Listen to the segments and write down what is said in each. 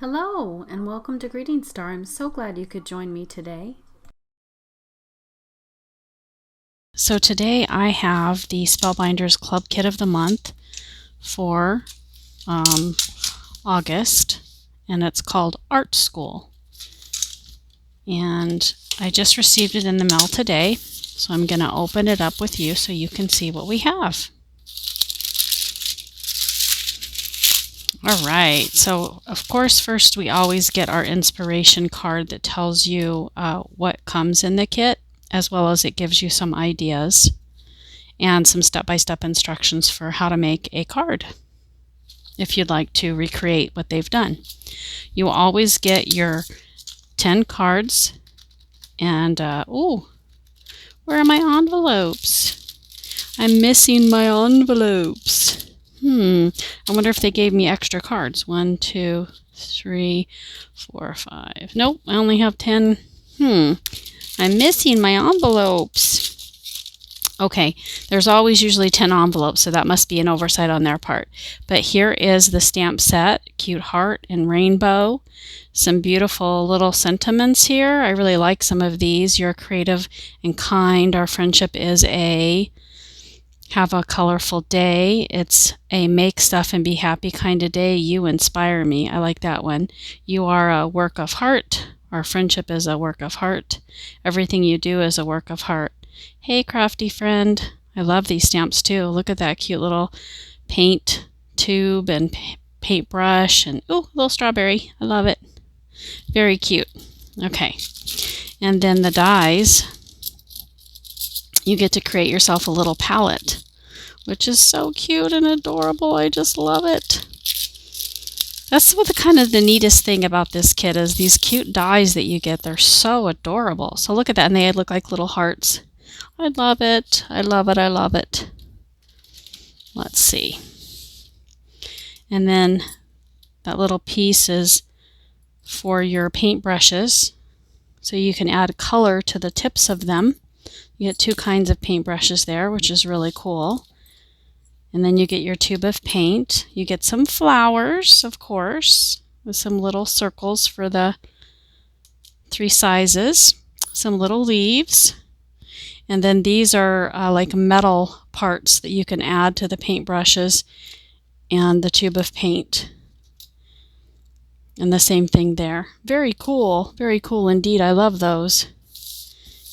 Hello and welcome to Greetingstar. I'm so glad you could join me today. So today I have the Spellbinders Club Kit of the Month for August, and it's called Art School. And I just received it in the mail today, so I'm going to open it up with you so you can see what we have. All right, so of course first we always get our inspiration card that tells you what comes in the kit, as well as it gives you some ideas and some step-by-step instructions for how to make a card if you'd like to recreate what they've done. You always get your 10 cards and ooh, where are my envelopes? I'm missing my envelopes. I wonder if they gave me extra cards. 1, 2, 3, 4, 5. Nope, I only have 10. I'm missing my envelopes. Okay, there's always usually 10 envelopes, so that must be an oversight on their part. But here is the stamp set, cute heart and rainbow. Some beautiful little sentiments here. I really like some of these. You're creative and kind. Our friendship is a... Have a colorful day. It's a make stuff and be happy kind of day. You inspire me. I like that one. You are a work of heart. Our friendship is a work of heart. Everything you do is a work of heart. Hey, crafty friend. I love these stamps too. Look at that cute little paint tube and paintbrush and ooh, little strawberry. I love it. Very cute. Okay. And then the dies. You get to create yourself a little palette, which is so cute and adorable. I just love it. That's what the neatest thing about this kit is these cute dies that you get. They're so adorable. So look at that, and they look like little hearts. I love it. I love it. I love it. Let's see. And then that little piece is for your paintbrushes, so you can add color to the tips of them. You get 2 kinds of paintbrushes there, which is really cool. And then you get your tube of paint. You get some flowers, of course, with some little circles for the 3 sizes. Some little leaves. And then these are like metal parts that you can add to the paintbrushes and the tube of paint. And the same thing there. Very cool. Very cool indeed. I love those.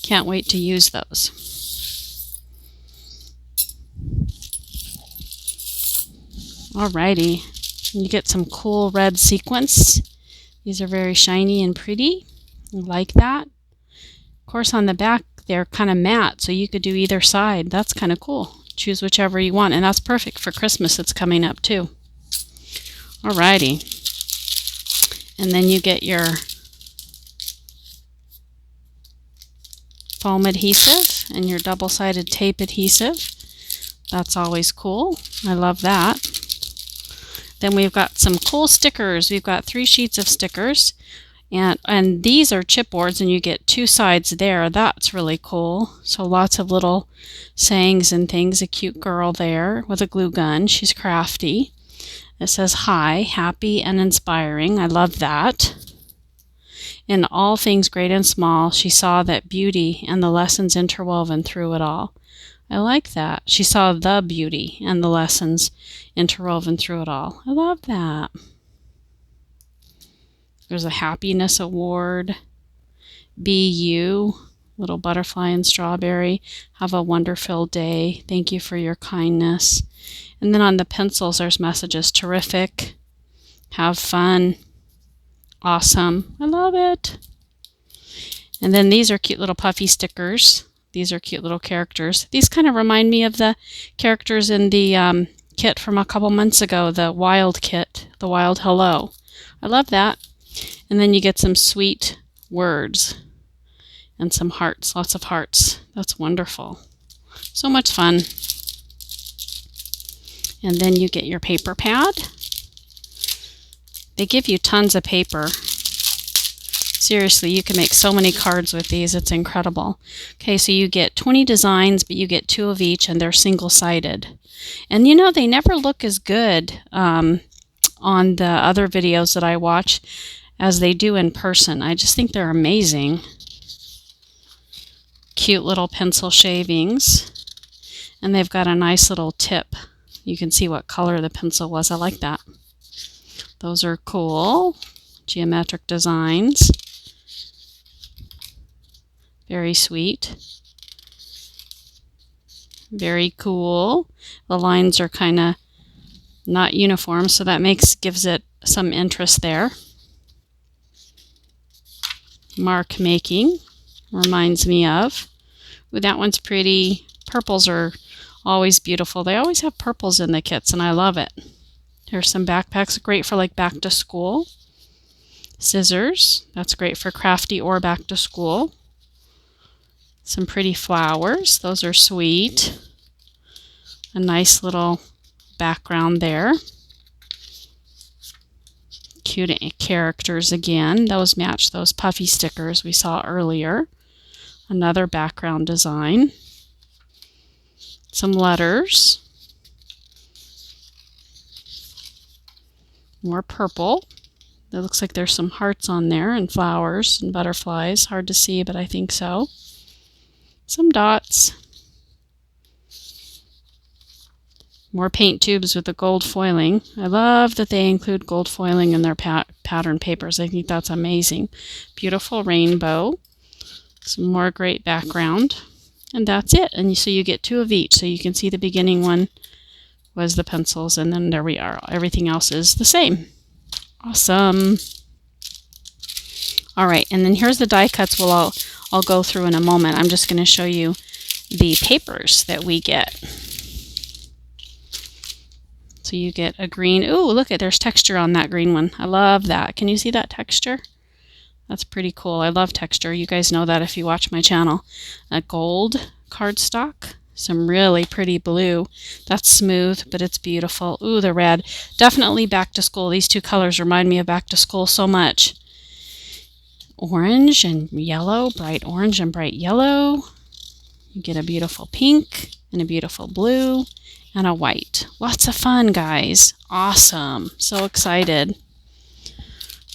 Can't wait to use those. Alrighty, you get some cool red sequins. These are very shiny and pretty. I like that. Of course, on the back they're kind of matte, so you could do either side. That's kind of cool. Choose whichever you want, and that's perfect for Christmas. It's coming up too. Alrighty, and then you get your foam adhesive and your double-sided tape adhesive. That's always cool. I love that. Then we've got some cool stickers. We've got 3 sheets of stickers, and these are chipboards, and you get 2 sides there. That's really cool. So lots of little sayings and things. A cute girl there with a glue gun. She's crafty. It says hi, happy and inspiring. I love that. In all things great and small, she saw that beauty and the lessons interwoven through it all. I like that. She saw the beauty and the lessons interwoven through it all. I love that. There's a happiness award. Be you, little butterfly and strawberry. Have a wonder-filled day. Thank you for your kindness. And then on the pencils, there's messages. Terrific. Have fun. Awesome. I love it. And then these are cute little puffy stickers. These are cute little characters. These kind of remind me of the characters in the kit from a couple months ago, the Wild kit, the Wild Hello. I love that. And then you get some sweet words and some hearts, lots of hearts. That's wonderful. So much fun. And then you get your paper pad. They give you tons of paper. Seriously, you can make so many cards with these. It's incredible. Okay, so you get 20 designs, but you get 2 of each, and they're single-sided. And you know, they never look as good on the other videos that I watch as they do in person. I just think they're amazing. Cute little pencil shavings. And they've got a nice little tip. You can see what color the pencil was. I like that. Those are cool. Geometric designs. Very sweet. Very cool. The lines are kind of not uniform, so that gives it some interest there. Mark making reminds me of. Ooh, that one's pretty. Purples are always beautiful. They always have purples in the kits, and I love it. Here's some backpacks, great for like back to school. Scissors, that's great for crafty or back to school. Some pretty flowers, those are sweet. A nice little background there. Cute characters again. Those match those puffy stickers we saw earlier. Another background design. Some letters. More purple. It looks like there's some hearts on there and flowers and butterflies. Hard to see, but I think so. Some dots. More paint tubes with the gold foiling. I love that they include gold foiling in their pattern papers. I think that's amazing. Beautiful rainbow. Some more great background. And that's it. And so you get 2 of each. So you can see the beginning one was the pencils, and then there we are. Everything else is the same. Awesome. All right, and then here's the die cuts I'll go through in a moment. I'm just going to show you the papers that we get. So you get a green. Ooh, look, there's texture on that green one. I love that. Can you see that texture? That's pretty cool. I love texture. You guys know that if you watch my channel. A gold cardstock. Some really pretty blue. That's smooth, but it's beautiful. Ooh, the red. Definitely back to school. These 2 colors remind me of back to school so much. Orange and yellow, bright orange and bright yellow. You get a beautiful pink and a beautiful blue and a white. Lots of fun, guys. Awesome. So excited.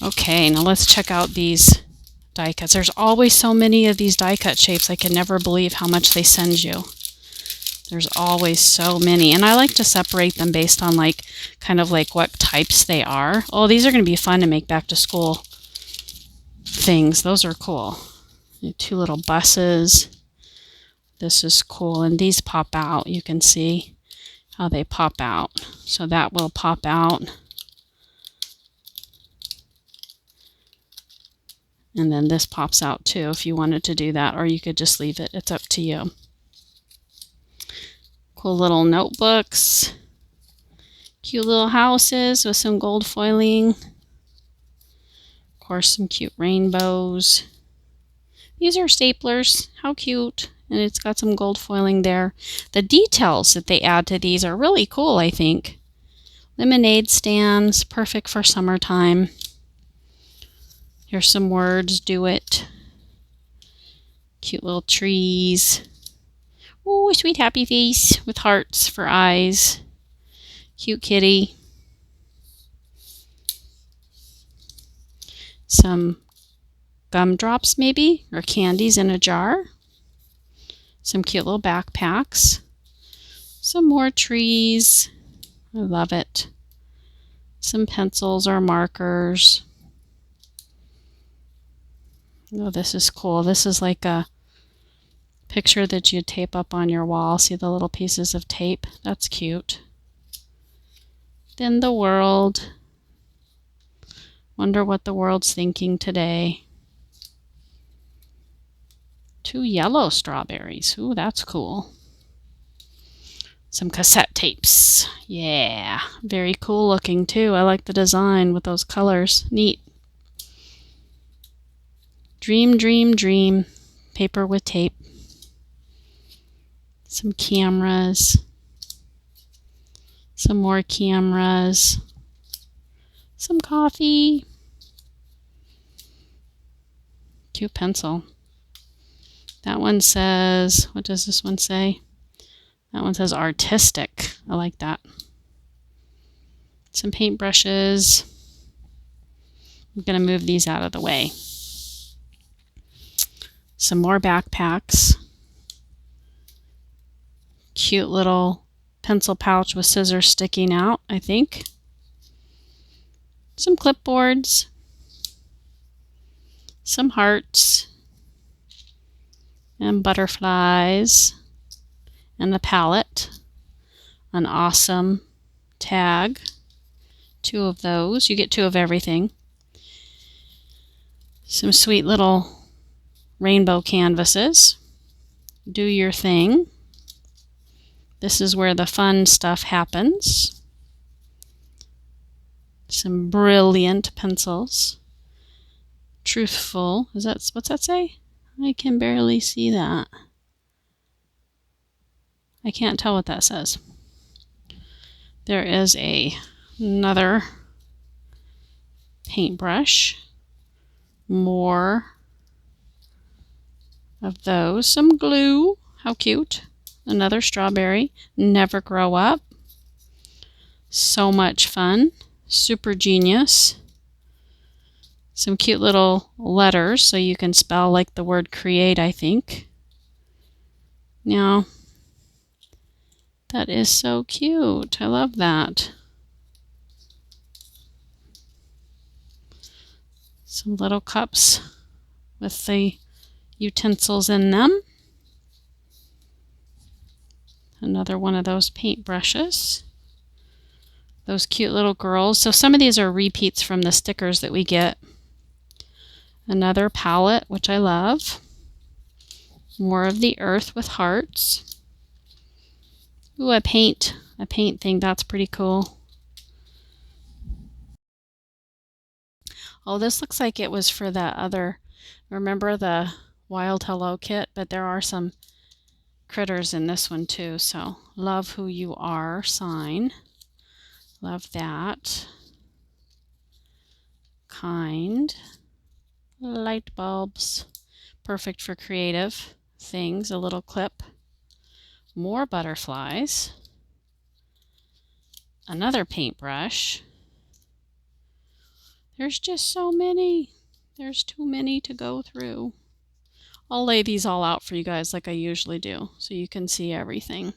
Okay, now let's check out these die cuts. There's always so many of these die cut shapes. I can never believe how much they send you. There's always so many, and I like to separate them based on kind of what types they are. Oh, these are going to be fun to make back to school things. Those are cool. 2 little buses. This is cool, and these pop out. You can see how they pop out. So that will pop out. And then this pops out too if you wanted to do that, or you could just leave it. It's up to you. Cool little notebooks. Cute little houses with some gold foiling. Of course, some cute rainbows. These are staplers. How cute. And it's got some gold foiling there. The details that they add to these are really cool, I think. Lemonade stands, perfect for summertime. Here's some words, do it. Cute little trees. Ooh, sweet happy face with hearts for eyes. Cute kitty. Some gumdrops maybe, or candies in a jar. Some cute little backpacks. Some more trees. I love it. Some pencils or markers. Oh, this is cool. This is like a picture that you tape up on your wall. See the little pieces of tape? That's cute. Then the world. Wonder what the world's thinking today. 2 yellow strawberries. Ooh, that's cool. Some cassette tapes. Yeah, very cool looking too. I like the design with those colors. Neat. Dream, dream, dream. Paper with tape. Some cameras. Some more cameras. Some coffee. Cute pencil. That one says, what does this one say? That one says artistic. I like that. Some paintbrushes. I'm going to move these out of the way. Some more backpacks. Cute little pencil pouch with scissors sticking out, I think. Some clipboards. Some hearts. And butterflies. And the palette. An awesome tag. 2 of those. You get 2 of everything. Some sweet little rainbow canvases. Do your thing. This is where the fun stuff happens. Some brilliant pencils. Truthful. What's that say? I can barely see that. I can't tell what that says. There is another paintbrush. More of those. Some glue. How cute. Another strawberry. Never grow up. So much fun. Super genius. Some cute little letters so you can spell like the word create, I think. Now, that is so cute. I love that. Some little cups with the utensils in them. Another one of those paintbrushes. Those cute little girls. So some of these are repeats from the stickers that we get. Another palette, which I love. More of the earth with hearts. Ooh, a paint thing. That's pretty cool. Oh, this looks like it was for that other, remember the Wild Hello kit? But there are some critters in this one too. So, love who you are sign. Love that. Kind. Light bulbs. Perfect for creative things. A little clip. More butterflies. Another paintbrush. There's just so many. There's too many to go through. I'll lay these all out for you guys like I usually do so you can see everything.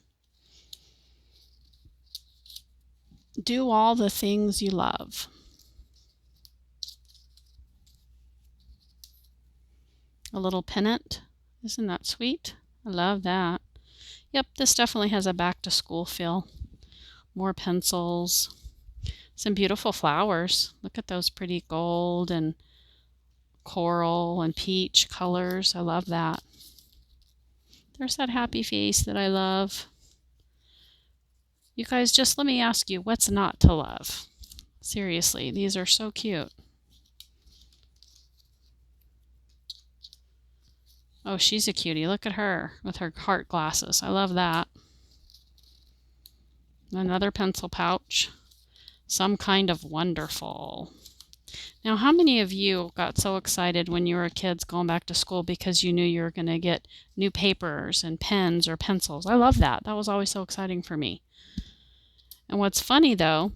Do all the things you love. A little pennant. Isn't that sweet? I love that. Yep, this definitely has a back to school feel. More pencils. Some beautiful flowers. Look at those pretty gold and coral and peach colors. I love that. There's that happy face that I love. You guys, just let me ask you, what's not to love? Seriously, these are so cute. Oh, she's a cutie. Look at her with her heart glasses. I love that. Another pencil pouch. Some kind of wonderful. Now, how many of you got so excited when you were kids going back to school because you knew you were going to get new papers and pens or pencils? I love that. That was always so exciting for me. And what's funny, though,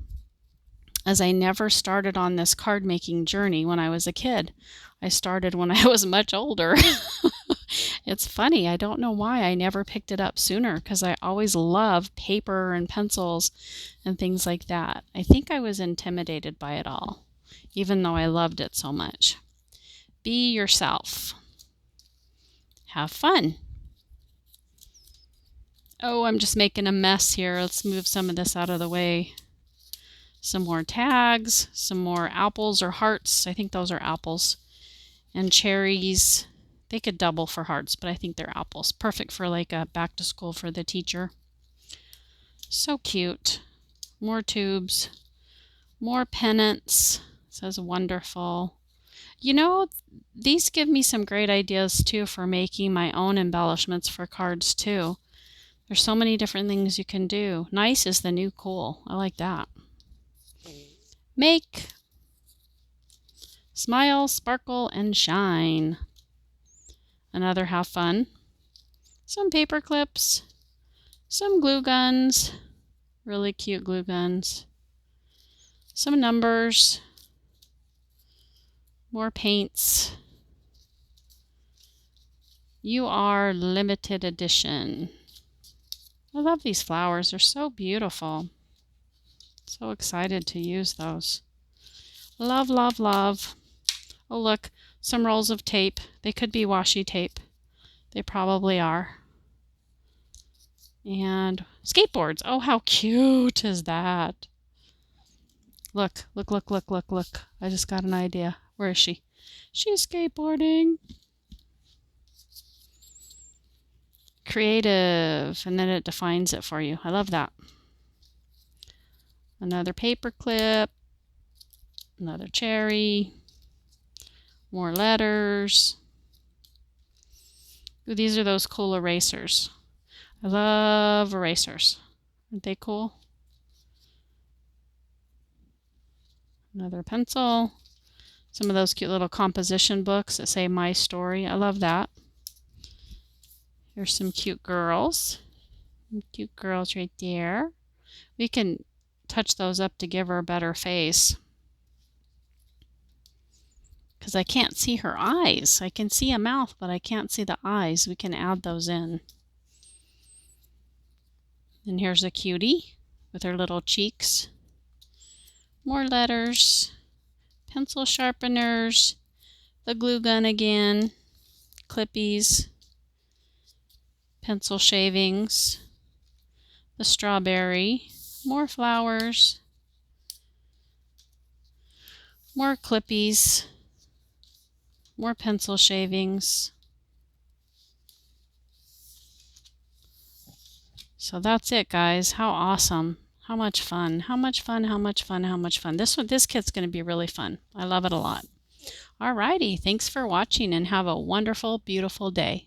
is I never started on this card making journey when I was a kid. I started when I was much older. It's funny. I don't know why I never picked it up sooner because I always loved paper and pencils and things like that. I think I was intimidated by it all, even though I loved it so much. Be yourself. Have fun. Oh, I'm just making a mess here. Let's move some of this out of the way. Some more tags, some more apples or hearts. I think those are apples. And cherries. They could double for hearts, but I think they're apples. Perfect for like a back to school for the teacher. So cute. More tubes. More pennants. It says wonderful. You know, these give me some great ideas too for making my own embellishments for cards too. There's so many different things you can do. Nice is the new cool. I like that. Make. Smile, sparkle, and shine. Another have fun. Some paper clips. Some glue guns. Really cute glue guns. some numbers, more paints. You are limited edition. I love these flowers. They're so beautiful. So excited to use those. Love, love, love. Oh, look, some rolls of tape. They could be washi tape. They probably are. And skateboards. Oh, how cute is that? Look, look, look, look, look, look. I just got an idea. Where is she? She's skateboarding. Creative. And then it defines it for you. I love that. Another paper clip. Another cherry. More letters. Ooh, these are those cool erasers. I love erasers. Aren't they cool? Another pencil. Some of those cute little composition books that say My Story. I love that. Here's some cute girls. Some cute girls right there. We can touch those up to give her a better face. Because I can't see her eyes. I can see a mouth, but I can't see the eyes. We can add those in. And here's a cutie with her little cheeks. More letters. Pencil sharpeners. The glue gun again. Clippies. Pencil shavings. The strawberry. More flowers. More clippies. More pencil shavings. So that's it, guys. How awesome. How much fun. How much fun, how much fun, how much fun. This kit's going to be really fun. I love it a lot. Alrighty. Thanks for watching and have a wonderful, beautiful day.